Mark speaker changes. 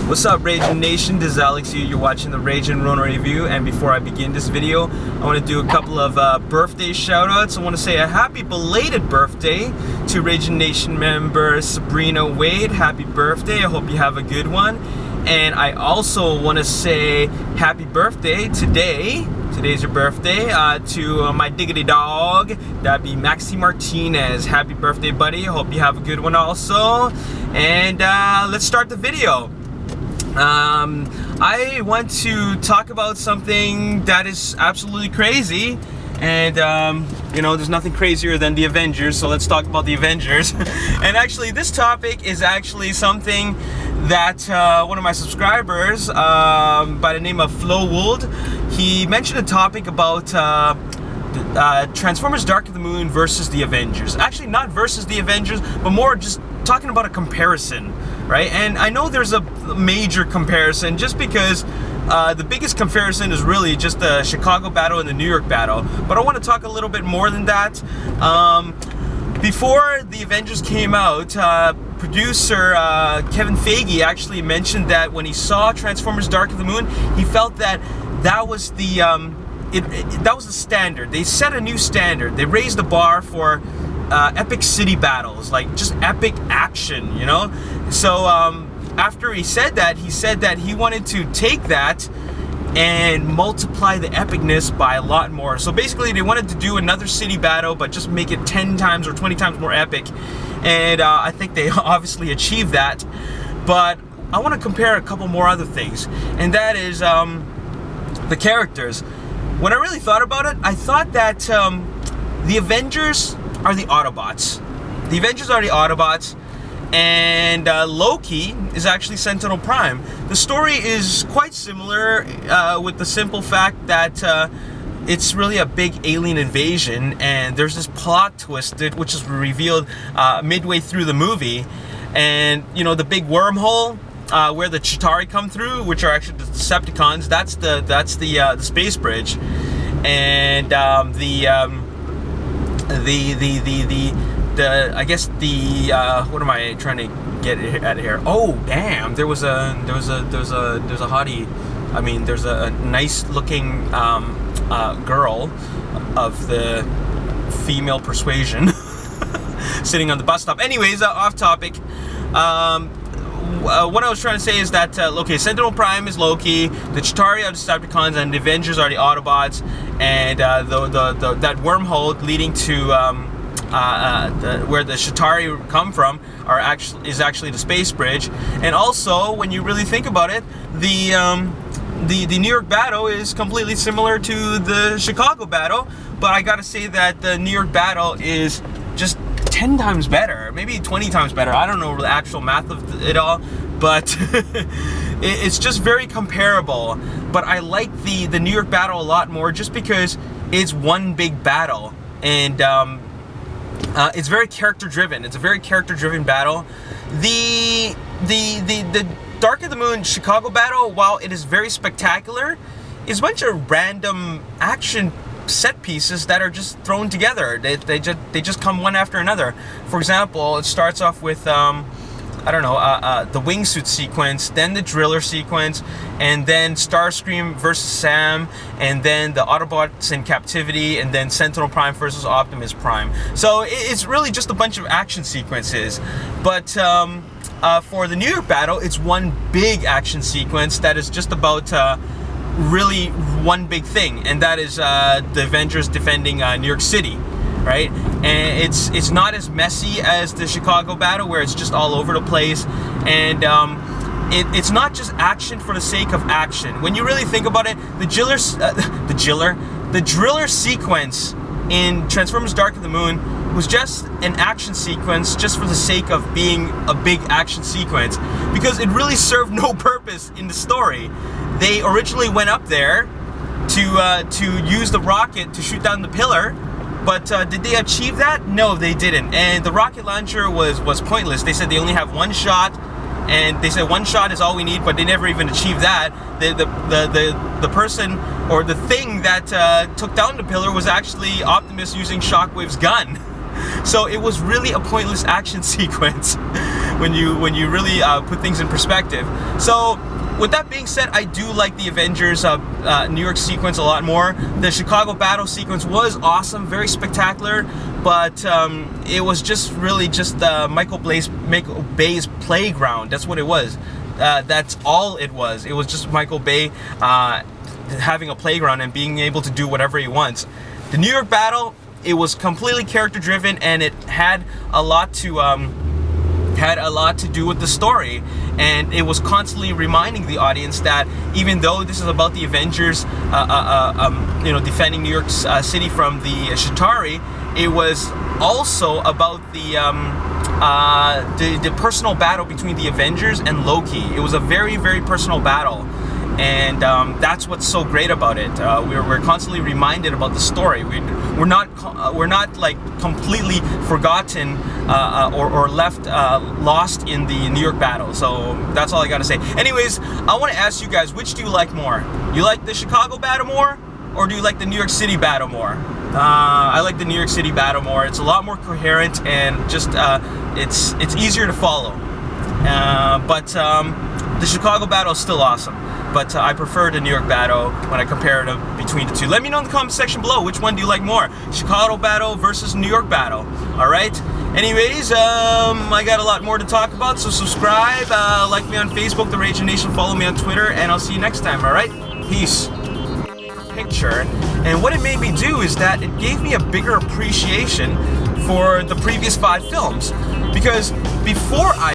Speaker 1: What's up, Ragin Nation? This is Alex here. You're watching the Ragin Ronin review, and before I begin this video, I want to do a couple of birthday shout-outs. I want to say a happy belated birthday to Ragin Nation member Sabrina Wade. Happy birthday. I hope you have a good one. And I also want to say happy birthday today. Today's your birthday, to my diggity dog. That'd be Maxi Martinez. Happy birthday, buddy. I hope you have a good one also. And let's start the video. I want to talk about something that is absolutely crazy, and you know, there's nothing crazier than the Avengers, so let's talk about the Avengers. And actually, this topic is actually something that one of my subscribers by the name of Flo Wold, he mentioned a topic about Transformers Dark of the Moon versus the Avengers. Actually, not versus the Avengers, but more just talking about a comparison, right? And I know there's a major comparison just because the biggest comparison is really just the Chicago battle and the New York battle. But I want to talk a little bit more than that. Before the Avengers came out, producer Kevin Feige actually mentioned that when he saw Transformers Dark of the Moon, he felt that that was the that was the standard. They set a new standard. They raised the bar for epic city battles, like just epic action, you know? So after he said that he wanted to take that and multiply the epicness by a lot more. So basically they wanted to do another city battle, but just make it 10 times or 20 times more epic. And I think they obviously achieved that. But I want to compare a couple more other things, and that is the characters. When I really thought about it, I thought that the Avengers are the Autobots. The Avengers are the Autobots, and Loki is actually Sentinel Prime. The story is quite similar, with the simple fact that it's really a big alien invasion, and there's this plot twist which is revealed midway through the movie. And you know, the big wormhole where the Chitauri come through, which are actually the Decepticons, that's the space bridge. And I guess what am I trying to get at here? Oh, damn! There's a hottie. I mean, there's a nice looking girl of the female persuasion sitting on the bus stop. Anyways, off topic. What I was trying to say is that okay, Sentinel Prime is Loki, the Chitauri are the Decepticons, and the Avengers are the Autobots. And that wormhole leading to where the Chitauri come from is actually the space bridge. And also, when you really think about it, the New York battle is completely similar to the Chicago battle. But I gotta say that the New York battle is just 10 times better, maybe 20 times better. I don't know the actual math of it all, but it's just very comparable. But I like the New York battle a lot more just because it's one big battle, and it's very character driven. It's a very character driven battle. The Dark of the Moon Chicago battle, while it is very spectacular, is a bunch of random action set pieces that are just thrown together. They just come one after another. For example, it starts off with I don't know, the wingsuit sequence, then the driller sequence, and then Starscream versus Sam, and then the Autobots in captivity, and then Sentinel Prime versus Optimus Prime. So it's really just a bunch of action sequences. But for the New York battle, it's one big action sequence that is just about really one big thing, and that is the Avengers defending New York City, right? And it's not as messy as the Chicago battle, where it's just all over the place, and it's not just action for the sake of action. When you really think about it, the driller sequence in Transformers Dark of the Moon was just an action sequence just for the sake of being a big action sequence, because it really served no purpose in the story. They originally went up there to use the rocket to shoot down the pillar, but did they achieve that? No, they didn't. And the rocket launcher was pointless. They said they only have one shot, and they said one shot is all we need, but they never even achieved that. The person or the thing that took down the pillar was actually Optimus using Shockwave's gun. So it was really a pointless action sequence. when you really put things in perspective. So with that being said, I do like the Avengers New York sequence a lot more. The Chicago battle sequence was awesome, very spectacular, but it was just really just Michael Bay's playground. That's what it was. That's all it was. It was just Michael Bay having a playground and being able to do whatever he wants. The New York battle, it was completely character driven, and it had a lot to do with the story, and it was constantly reminding the audience that even though this is about the Avengers defending New York City from the Chitauri, it was also about the personal battle between the Avengers and Loki. It was a very, very personal battle, and that's what's so great about it. We're constantly reminded about the story. We're not like completely forgotten or left lost in the New York battle. So that's all I gotta say. Anyways, I want to ask you guys, which do you like more? You like the Chicago battle more, or do you like the New York City battle more? I like the New York City battle more. It's a lot more coherent, and just it's easier to follow. But the Chicago battle is still awesome. But I prefer the New York battle when I compare it between the two. Let me know in the comment section below, which one do you like more? Chicago battle versus New York battle. Alright? Anyways, I got a lot more to talk about, so subscribe, like me on Facebook, The Ragin Nation, follow me on Twitter, and I'll see you next time, alright? Peace. Picture, and what it made me do is that it gave me a bigger appreciation for the previous 5 films, because before I